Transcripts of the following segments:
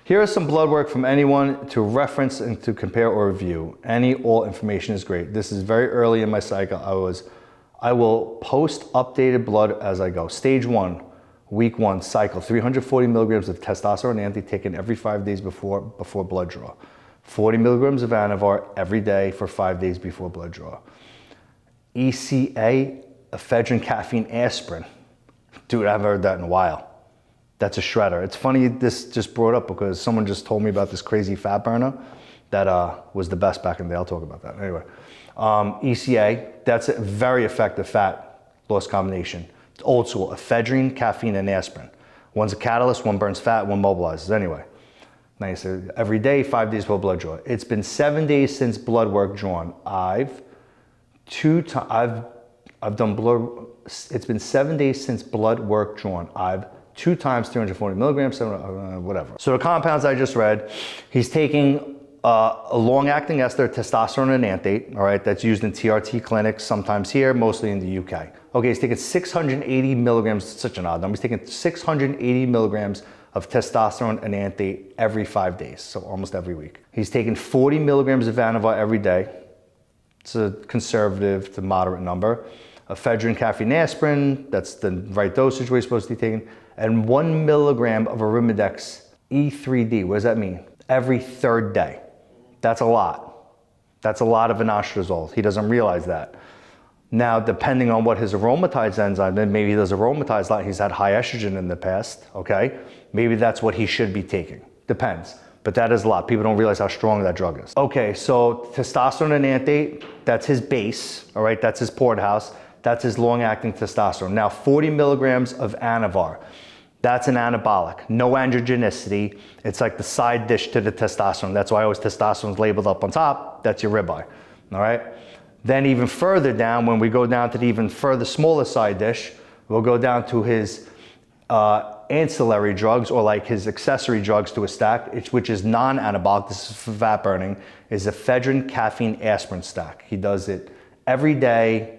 Here is some blood work from anyone to reference and to compare or review. All information is great. This is very early in my cycle. I will post updated blood as I go. Stage 1, week 1, cycle, 340 milligrams of testosterone anti taken every 5 days before blood draw. 40 milligrams of Anavar every day for 5 days before blood draw. ECA, ephedrine, caffeine, aspirin. Dude, I haven't heard that in a while. That's a shredder. It's funny this just brought up because someone just told me about this crazy fat burner that was the best back in the day. I'll talk about that. Anyway, ECA, that's a very effective fat loss combination. It's old school, ephedrine, caffeine, and aspirin. One's a catalyst, one burns fat, one mobilizes. Anyway, nice. Every day, 5 days before blood draw. It's been 7 days since blood work drawn. I've done blood. It's been 7 days since blood work drawn. I've 2 times 340 milligrams, whatever. So the compounds I just read, he's taking a long-acting ester, testosterone enanthate, all right, that's used in TRT clinics, sometimes here, mostly in the UK. Okay, he's taking 680 milligrams, such an odd number, he's taking 680 milligrams of testosterone enanthate every 5 days, so almost every week. He's taking 40 milligrams of Anavar every day. It's a conservative to moderate number. Ephedrine, caffeine, aspirin, that's the right dosage we're supposed to be taking, and 1 milligram of Arimidex E3D. What does that mean? Every 3rd day. That's a lot. That's a lot of inostrozole. He doesn't realize that. Now, depending on what his aromatase enzyme, then maybe he does aromatase a lot. He's had high estrogen in the past, okay? Maybe that's what he should be taking. Depends. But that is a lot. People don't realize how strong that drug is. Okay, so testosterone enanthate, that's his base, all right? That's his porthouse. That's his long-acting testosterone. Now, 40 milligrams of Anavar. That's an anabolic, no androgenicity. It's like the side dish to the testosterone. That's why always testosterone's labeled up on top. That's your ribeye, all right? Then even further down, when we go down to the even further smaller side dish, we'll go down to his ancillary drugs, or like his accessory drugs to a stack, which is non-anabolic, this is for fat burning, is ephedrine, caffeine, aspirin stack. He does it every day.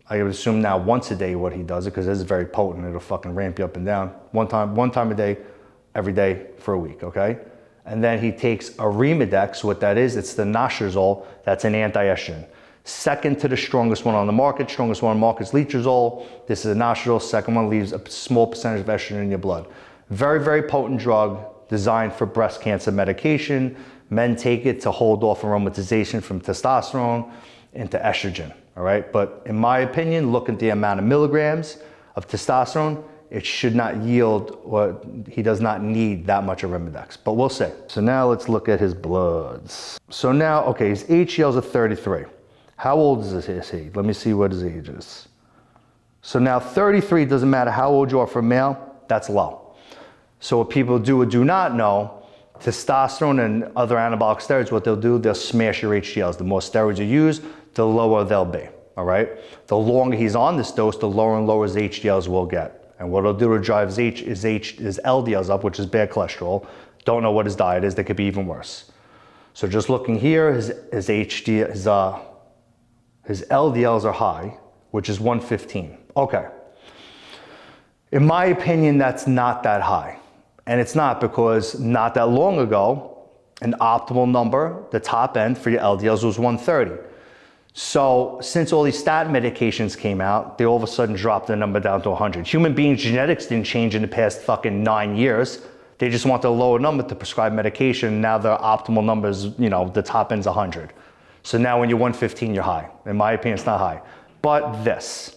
I would assume now once a day what he does it, because this is very potent. It'll fucking ramp you up and down. One time a day, every day for a week, okay? And then he takes Arimidex. What that is, it's the inostrozole. That's an anti-estrogen. Second to the strongest one on the market. Strongest one on the market is letrozole. This is inostrozole. Second one leaves a small percentage of estrogen in your blood. Very, very potent drug designed for breast cancer medication. Men take it to hold off aromatization from testosterone into estrogen. All right, but in my opinion, look at the amount of milligrams of testosterone. It should not yield, or he does not need that much Arimidex, but we'll see. So now let's look at his bloods. So now, okay, his HDLs are 33. How old is he? Let me see what his age is. So now 33, doesn't matter how old you are for a male, that's low. So what people do or do not know, testosterone and other anabolic steroids, what they'll do, they'll smash your HDLs. The more steroids you use, the lower they'll be, all right? The longer he's on this dose, the lower and lower his HDLs will get. And what it'll do to drive his LDLs up, which is bad cholesterol. Don't know what his diet is, that could be even worse. So just looking here, his LDLs are high, which is 115. Okay. In my opinion, that's not that high. And it's not, because not that long ago, an optimal number, the top end for your LDLs was 130. So since all these statin medications came out, they all of a sudden dropped the number down to 100. Human beings' genetics didn't change in the past fucking 9 years. They just want a lower number to prescribe medication. Now their optimal numbers, you know, the top end's 100. So now when you're 115, you're high. In my opinion, it's not high. But this,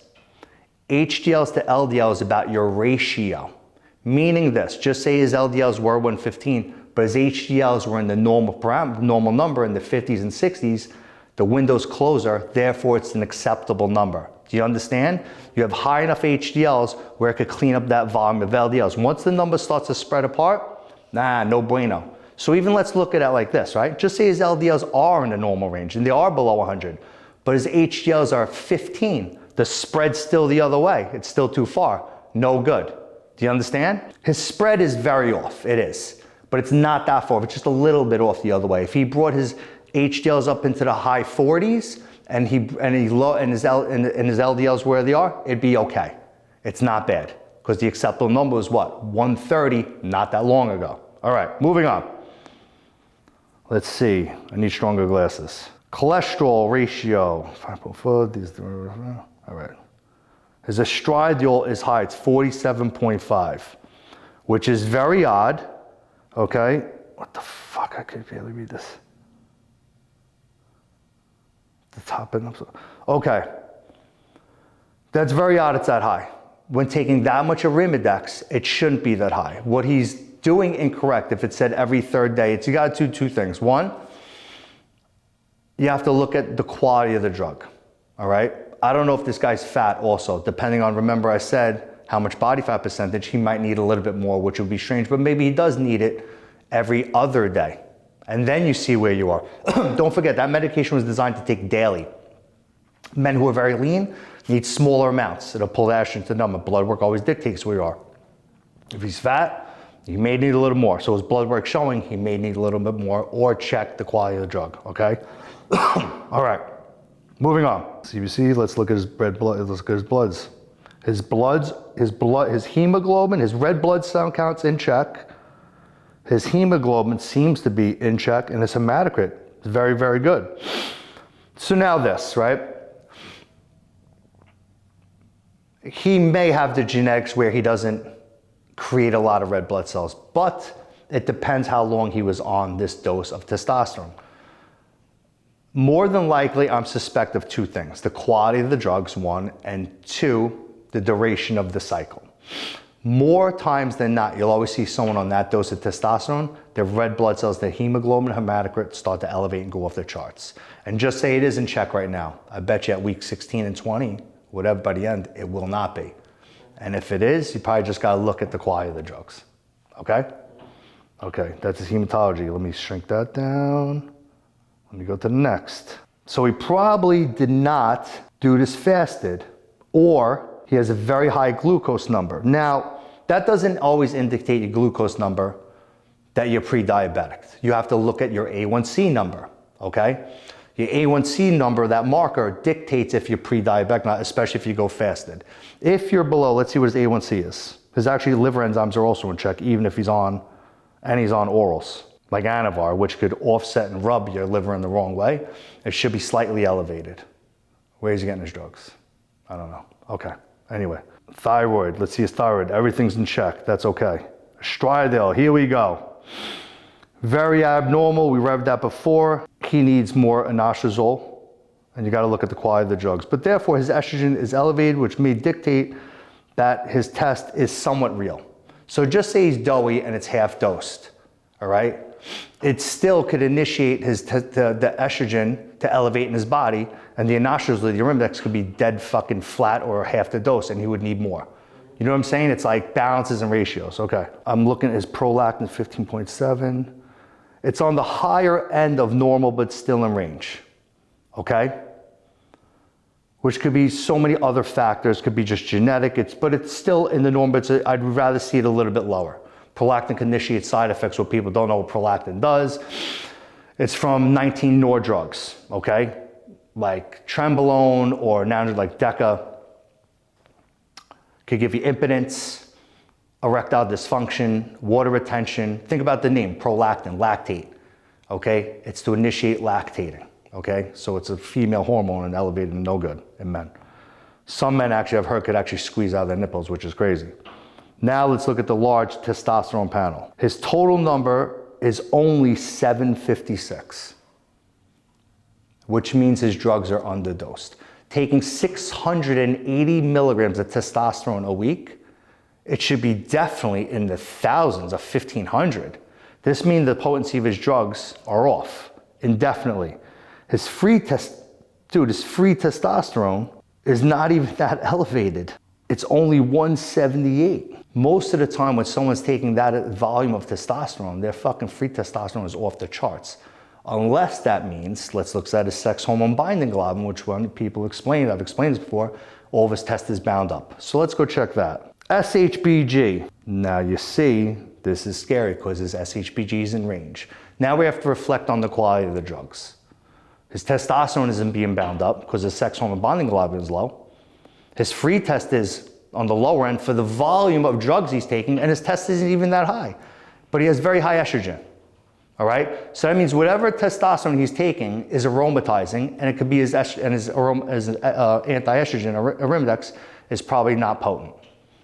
HDLs to LDL is about your ratio. Meaning this, just say his LDLs were 115, but his HDLs were in the normal number in the 50s and 60s, the window's closer, therefore it's an acceptable number. Do you understand? You have high enough HDLs where it could clean up that volume of LDLs. Once the number starts to spread apart, no bueno. So even let's look at it like this, right? Just say his LDLs are in the normal range and they are below 100, but his HDLs are 15. The spread's still the other way. It's still too far. No good. Do you understand? His spread is very off, it is, but it's not that far, it's just a little bit off the other way. If he brought his HDLs up into the high 40s and his LDLs where they are, it'd be okay. It's not bad, because the acceptable number was what? 130 not that long ago. All right, moving on. Let's see, I need stronger glasses. Cholesterol ratio, 5.4, these, all right. His estradiol is high, it's 47.5, which is very odd, okay? What the fuck, I could barely read this. The top end, okay. That's very odd it's that high. When taking that much Arimidex, it shouldn't be that high. What he's doing incorrect, if it said every third day, you gotta do two things. One, you have to look at the quality of the drug, all right? I don't know if this guy's fat also, depending on, remember I said, how much body fat percentage, he might need a little bit more, which would be strange, but maybe he does need it every other day. And then you see where you are. Don't forget, that medication was designed to take daily. Men who are very lean need smaller amounts. It'll pull the estrogen to the number. Blood work always dictates where you are. If he's fat, he may need a little more. So his blood work showing he may need a little bit more, or check the quality of the drug, okay? All right, moving on. CBC, let's look at his red blood, let's look at his bloods. His hemoglobin, his red blood cell count's in check. His hemoglobin seems to be in check, and his hematocrit is very, very good. So now this, right? He may have the genetics where he doesn't create a lot of red blood cells, but it depends how long he was on this dose of testosterone. More than likely, I'm suspect of two things: the quality of the drugs, one, and two, the duration of the cycle. More times than not, you'll always see someone on that dose of testosterone, their red blood cells, their hemoglobin, hematocrit start to elevate and go off the charts. And just say it is in check right now. I bet you at week 16 and 20, whatever by the end, it will not be. And if it is, you probably just gotta look at the quality of the drugs, okay? Okay, that's his hematology. Let me shrink that down. Let me go to the next. So he probably did not do this fasted, or he has a very high glucose number. Now, that doesn't always indicate your glucose number that you're pre-diabetic. You have to look at your A1C number, okay? Your A1C number, that marker, dictates if you're pre-diabetic, not, especially if you go fasted. If you're below, let's see what his A1C is. His actually liver enzymes are also in check, even if he's on orals, like Anavar, which could offset and rub your liver in the wrong way. It should be slightly elevated. Where is he getting his drugs? I don't know. Okay. Anyway, thyroid, let's see his thyroid. Everything's in check, that's okay. Estradiol, here we go. Very abnormal, we read that before. He needs more anastrozole, and you gotta look at the quality of the drugs. But therefore, his estrogen is elevated, which may dictate that his test is somewhat real. So just say he's doughy and it's half dosed, all right? It still could initiate the estrogen to elevate in his body, and the anastrozole, the Arimidex, could be dead fucking flat or half the dose, and he would need more. You know what I'm saying? It's like balances and ratios. Okay. I'm looking at his prolactin, 15.7. It's on the higher end of normal, but still in range. Okay? Which could be so many other factors. Could be just genetic, but it's still in the norm, but I'd rather see it a little bit lower. Prolactin can initiate side effects, what people don't know what prolactin does. It's from 19 NOR drugs, okay? Like Trenbolone or now like Deca. Could give you impotence, erectile dysfunction, water retention. Think about the name, prolactin, lactate, okay? It's to initiate lactating, okay? So it's a female hormone and elevated and no good in men. Some men actually, I've heard, could actually squeeze out their nipples, which is crazy. Now let's look at the large testosterone panel. His total number is only 756, which means his drugs are underdosed. Taking 680 milligrams of testosterone a week, it should be definitely in the thousands of 1,500. This means the potency of his drugs are off indefinitely. His free testosterone is not even that elevated. It's only 178. Most of the time when someone's taking that volume of testosterone, their fucking free testosterone is off the charts. Unless that means, let's look at his sex hormone binding globulin, which when people explain, I've explained this before, all of his test is bound up. So let's go check that. SHBG. Now you see, this is scary because his SHBG is in range. Now we have to reflect on the quality of the drugs. His testosterone isn't being bound up because his sex hormone binding globulin is low. His free test is on the lower end for the volume of drugs he's taking, and his test isn't even that high. but he has very high estrogen. All right, so that means whatever testosterone he's taking is aromatizing, and it could be his anti-estrogen Arimidex is probably not potent.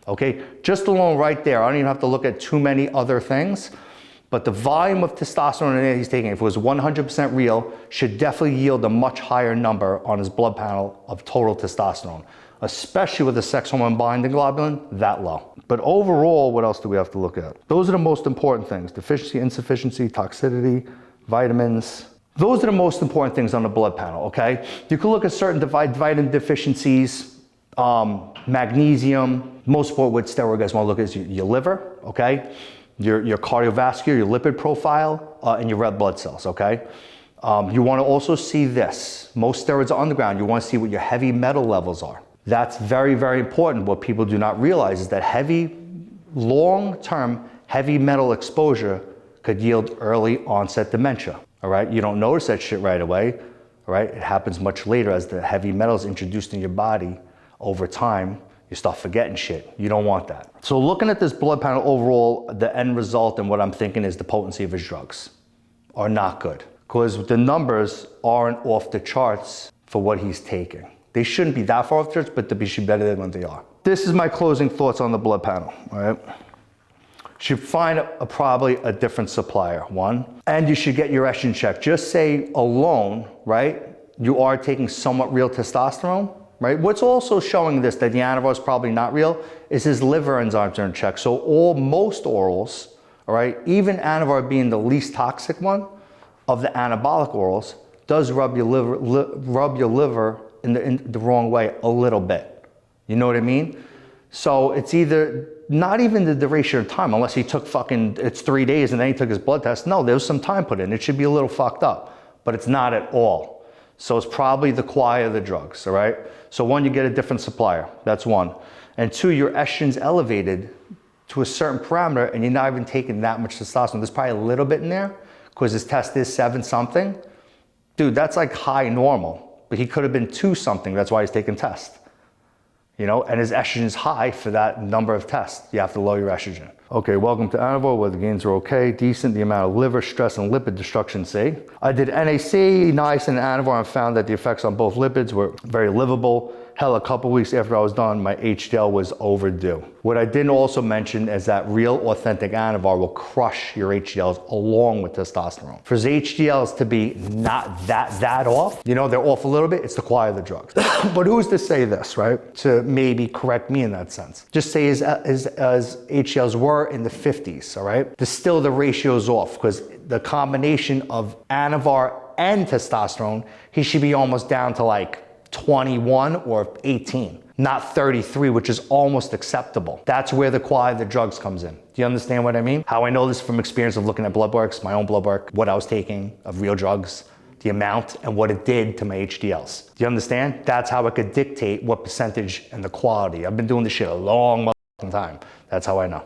Okay, just alone right there, I don't even have to look at too many other things, but the volume of testosterone that he's taking, if it was 100% real, should definitely yield a much higher number on his blood panel of total testosterone, especially with the sex hormone binding globulin that low. But overall, what else do we have to look at? Those are the most important things: deficiency, insufficiency, toxicity, vitamins. Those are the most important things on the blood panel, okay? You can look at certain vitamin deficiencies, magnesium. Most important what steroid guys want to look at is your liver, okay? Your cardiovascular, your lipid profile, and your red blood cells, okay? You want to also see this. Most steroids are underground. You want to see what your heavy metal levels are. That's very, very important. What people do not realize is that long-term heavy metal exposure could yield early onset dementia, all right? You don't notice that shit right away, all right? It happens much later as the heavy metal is introduced in your body over time. You start forgetting shit. You don't want that. So looking at this blood panel overall, the end result and what I'm thinking is the potency of his drugs are not good, because the numbers aren't off the charts for what he's taking. They shouldn't be that far off the charts, but they should be better than what they are. This is my closing thoughts on the blood panel, all right? Should find probably a different supplier, one, and you should get your estrogen checked. Just say alone, right, you are taking somewhat real testosterone, right? What's also showing this, that the Anavar is probably not real, is his liver enzymes are in check. So most orals, all right, even Anavar being the least toxic one of the anabolic orals, does rub your liver in the wrong way a little bit. You know what I mean? So it's either not even the duration of time, unless he took it's 3 days and then he took his blood test. No, there was some time put in. It should be a little fucked up, but it's not at all. So it's probably the quality of the drugs, all right? So one, you get a different supplier. That's one. And two, your estrogen's elevated to a certain parameter and you're not even taking that much testosterone. There's probably a little bit in there because his test is 7 something. Dude, that's like high normal. But he could have been 2 something. That's why he's taking tests. You know, and his estrogen is high for that number of tests. You have to lower your estrogen. Okay, welcome to Anavar, where the gains are okay, decent, the amount of liver stress and lipid destruction, see? I did NAC, niacin, and Anavar, and found that the effects on both lipids were very livable. Hell, a couple weeks after I was done, my HDL was overdue. What I didn't also mention is that real authentic Anavar will crush your HDLs along with testosterone. For his HDLs to be not that off, you know, they're off a little bit, it's the quality of the drugs. But who's to say this, right? To maybe correct me in that sense. Just say his HDLs were in the 50s, all right? Still the ratio's off, because the combination of Anavar and testosterone, he should be almost down to like 21 or 18, not 33, which is almost acceptable. That's where the quality of the drugs comes in. Do you understand what I mean? How I know this from experience of looking at blood works, my own blood work, what I was taking of real drugs, the amount, and what it did to my HDLs. Do you understand? That's how I could dictate what percentage and the quality. I've been doing this shit a long time. That's how I know.